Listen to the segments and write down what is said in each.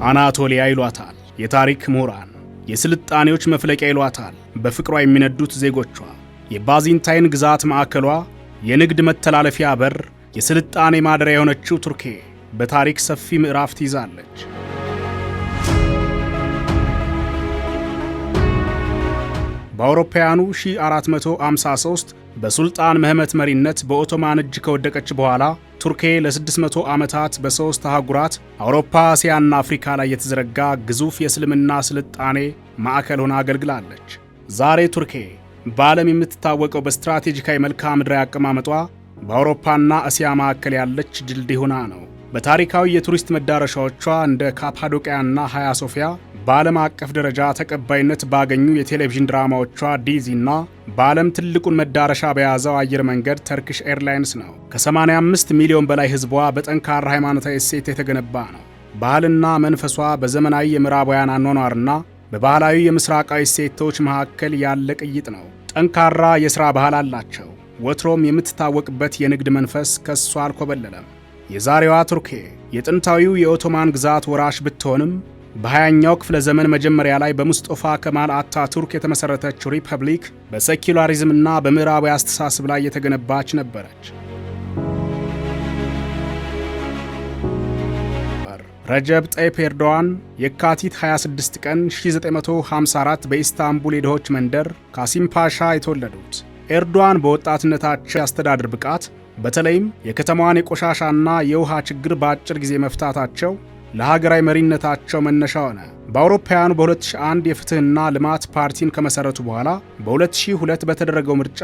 አናቶሊያ ይሏታል የታሪክ ምሁራን። የስልጣኔዎች መፍለቂያ ይሏታል በፍቅሯ የሚነዱት ዜጎቿ። የባዚንታይን ግዛት ማዕከሏ፣ የንግድ መተላለፊያ በር፣ የስልጣኔ ማደሪያ የሆነችው ቱርኬ በታሪክ ሰፊ ምዕራፍ ትይዛለች። በአውሮፓውያኑ 1453 በሱልጣን መህመት መሪነት በኦቶማን እጅ ከወደቀች በኋላ ቱርኬ ለ600 ዓመታት በሦስት አህጉራት አውሮፓ፣ እስያና አፍሪካ ላይ የተዘረጋ ግዙፍ የእስልምና ስልጣኔ ማዕከል ሆና አገልግላለች። ዛሬ ቱርኬ በዓለም የምትታወቀው በስትራቴጂካዊ መልክዓ ምድራዊ አቀማመጧ በአውሮፓና እስያ ማዕከል ያለች ድልድይ ሆና ነው። በታሪካዊ የቱሪስት መዳረሻዎቿ እንደ ካፓዶቂያና ሃያ ሶፊያ በዓለም አቀፍ ደረጃ ተቀባይነት ባገኙ የቴሌቪዥን ድራማዎቿ ዲዚና በዓለም ትልቁን መዳረሻ በያዘው አየር መንገድ ተርኪሽ ኤርላይንስ ነው። ከ85 ሚሊዮን በላይ ሕዝቧ በጠንካራ ሃይማኖታዊ እሴት የተገነባ ነው። ባህልና መንፈሷ በዘመናዊ የምዕራባውያን አኗኗርና በባህላዊ የምስራቃዊ እሴቶች መካከል ያለ ቅይጥ ነው። ጠንካራ የሥራ ባህል አላቸው። ወትሮም የምትታወቅበት የንግድ መንፈስ ከሷ አልኮበለለም። የዛሬዋ ቱርኬ የጥንታዊው የኦቶማን ግዛት ወራሽ ብትሆንም በ20ኛው ክፍለ ዘመን መጀመሪያ ላይ በሙስጦፋ ከማል አታቱርክ የተመሠረተችው ሪፐብሊክ በሴኩላሪዝምና በምዕራባዊ አስተሳሰብ ላይ የተገነባች ነበረች። ረጀብ ጠይፕ ኤርዶዋን የካቲት 26 ቀን 1954 በኢስታንቡል የድሆች መንደር ካሲም ፓሻ የተወለዱት ኤርዶዋን በወጣትነታቸው የአስተዳደር ብቃት በተለይም የከተማዋን የቆሻሻና የውሃ ችግር በአጭር ጊዜ መፍታታቸው ለሀገራዊ መሪነታቸው መነሻ ሆነ። በአውሮፓውያኑ በ2001 የፍትህና ልማት ፓርቲን ከመሠረቱ በኋላ በ2002 በተደረገው ምርጫ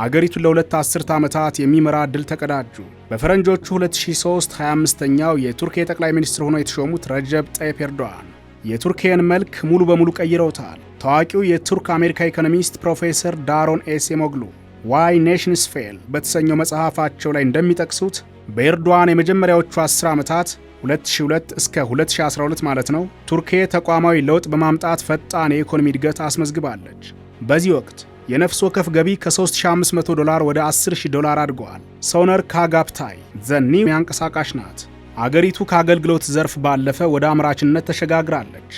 አገሪቱን ለሁለት አስርት ዓመታት የሚመራ ዕድል ተቀዳጁ። በፈረንጆቹ 2003 25ኛው የቱርክ ጠቅላይ ሚኒስትር ሆነው የተሾሙት ረጀብ ጠይፕ ኤርዶዋን የቱርክን መልክ ሙሉ በሙሉ ቀይረውታል። ታዋቂው የቱርክ አሜሪካ ኢኮኖሚስት ፕሮፌሰር ዳሮን ኤሴሞግሉ ዋይ ኔሽንስ ፌል በተሰኘው መጽሐፋቸው ላይ እንደሚጠቅሱት በኤርዶዋን የመጀመሪያዎቹ 10 ዓመታት 2002 እስከ 2012 ማለት ነው፣ ቱርኬ ተቋማዊ ለውጥ በማምጣት ፈጣን የኢኮኖሚ እድገት አስመዝግባለች። በዚህ ወቅት የነፍስ ወከፍ ገቢ ከ$3500 ወደ $10,000 አድገዋል። ሶነር ካጋፕታይ ዘኒው አንቀሳቃሽ ናት። አገሪቱ ከአገልግሎት ዘርፍ ባለፈ ወደ አምራችነት ተሸጋግራለች።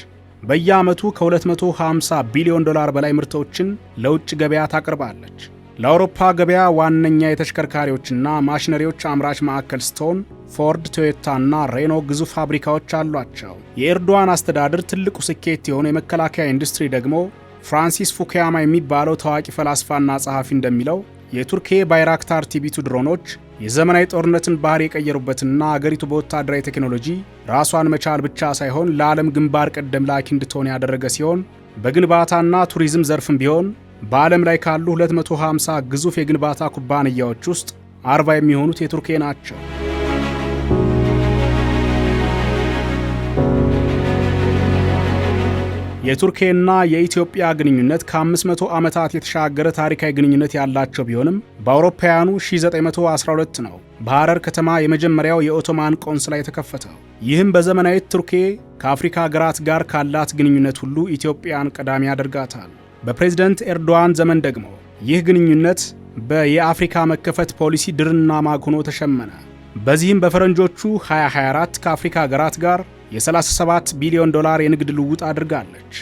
በየዓመቱ ከ$250 ቢሊዮን በላይ ምርቶችን ለውጭ ገበያ ታቀርባለች። ለአውሮፓ ገበያ ዋነኛ የተሽከርካሪዎችና ማሽነሪዎች አምራች ማዕከል ስትሆን ፎርድ፣ ቶዮታና ሬኖ ግዙፍ ፋብሪካዎች አሏቸው። የኤርዶዋን አስተዳደር ትልቁ ስኬት የሆነ የመከላከያ ኢንዱስትሪ ደግሞ ፍራንሲስ ፉኩያማ የሚባለው ታዋቂ ፈላስፋና ጸሐፊ እንደሚለው የቱርኬ ባይራክታር ቲቢቱ ድሮኖች የዘመናዊ ጦርነትን ባህሪ የቀየሩበትና አገሪቱ በወታደራዊ ቴክኖሎጂ ራሷን መቻል ብቻ ሳይሆን ለዓለም ግንባር ቀደም ላኪ እንድትሆን ያደረገ ሲሆን በግንባታና ቱሪዝም ዘርፍም ቢሆን በዓለም ላይ ካሉ 250 ግዙፍ የግንባታ ኩባንያዎች ውስጥ 40 የሚሆኑት የቱርኬ ናቸው። የቱርኬና የኢትዮጵያ ግንኙነት ከ500 ዓመታት የተሻገረ ታሪካዊ ግንኙነት ያላቸው ቢሆንም በአውሮፓውያኑ 1912 ነው በሐረር ከተማ የመጀመሪያው የኦቶማን ቆንስላ የተከፈተው። ይህም በዘመናዊ ቱርኬ ከአፍሪካ ሀገራት ጋር ካላት ግንኙነት ሁሉ ኢትዮጵያን ቀዳሚ ያደርጋታል። በፕሬዝዳንት ኤርዶዋን ዘመን ደግሞ ይህ ግንኙነት የአፍሪካ መከፈት ፖሊሲ ድርና ማግ ሆኖ ተሸመነ። በዚህም በፈረንጆቹ 2024 ከአፍሪካ ሀገራት ጋር የ$37 ቢሊዮን የንግድ ልውውጥ አድርጋለች።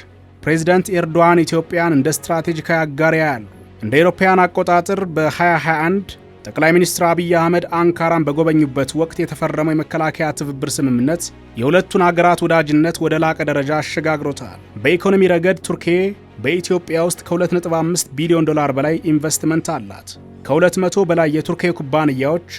ፕሬዝዳንት ኤርዶዋን ኢትዮጵያን እንደ ስትራቴጂካዊ አጋር ያያሉ። እንደ አውሮፓውያን አቆጣጠር በ2021 ጠቅላይ ሚኒስትር አብይ አህመድ አንካራን በጎበኙበት ወቅት የተፈረመው የመከላከያ ትብብር ስምምነት የሁለቱን አገራት ወዳጅነት ወደ ላቀ ደረጃ አሸጋግሮታል። በኢኮኖሚ ረገድ ቱርኬ በኢትዮጵያ ውስጥ ከ$2.5 ቢሊዮን በላይ ኢንቨስትመንት አላት። ከ200 በላይ የቱርኬ ኩባንያዎች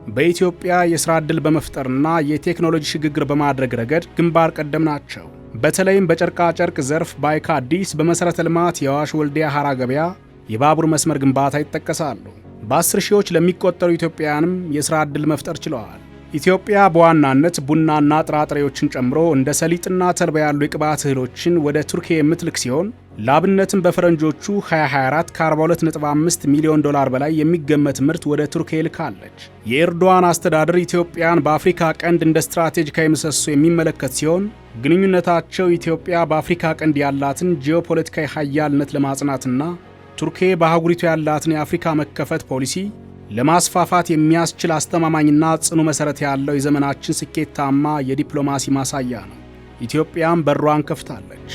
በኢትዮጵያ የሥራ ዕድል በመፍጠርና የቴክኖሎጂ ሽግግር በማድረግ ረገድ ግንባር ቀደም ናቸው። በተለይም በጨርቃ ጨርቅ ዘርፍ ባይካ አዲስ፣ በመሠረተ ልማት የአዋሽ ወልዲያ ሐራ ገበያ፣ የባቡር መስመር ግንባታ ይጠቀሳሉ። በ10 ሺዎች ለሚቆጠሩ ኢትዮጵያውያንም የሥራ ዕድል መፍጠር ችለዋል። ኢትዮጵያ በዋናነት ቡናና ጥራጥሬዎችን ጨምሮ እንደ ሰሊጥና ተልባ ያሉ የቅባት እህሎችን ወደ ቱርኬ የምትልክ ሲሆን ላብነትም በፈረንጆቹ 2024 ከ42.5 ሚሊዮን በላይ የሚገመት ምርት ወደ ቱርኬ ልካለች። የኤርዶዋን አስተዳደር ኢትዮጵያን በአፍሪካ ቀንድ እንደ ስትራቴጂካዊ ምሰሶ የሚመለከት ሲሆን ግንኙነታቸው ኢትዮጵያ በአፍሪካ ቀንድ ያላትን ጂኦፖለቲካዊ ኃያልነት ለማጽናትና ቱርኬ በአህጉሪቱ ያላትን የአፍሪካ መከፈት ፖሊሲ ለማስፋፋት የሚያስችል አስተማማኝና ጽኑ መሠረት ያለው የዘመናችን ስኬታማ የዲፕሎማሲ ማሳያ ነው። ኢትዮጵያም በሯን ከፍታለች።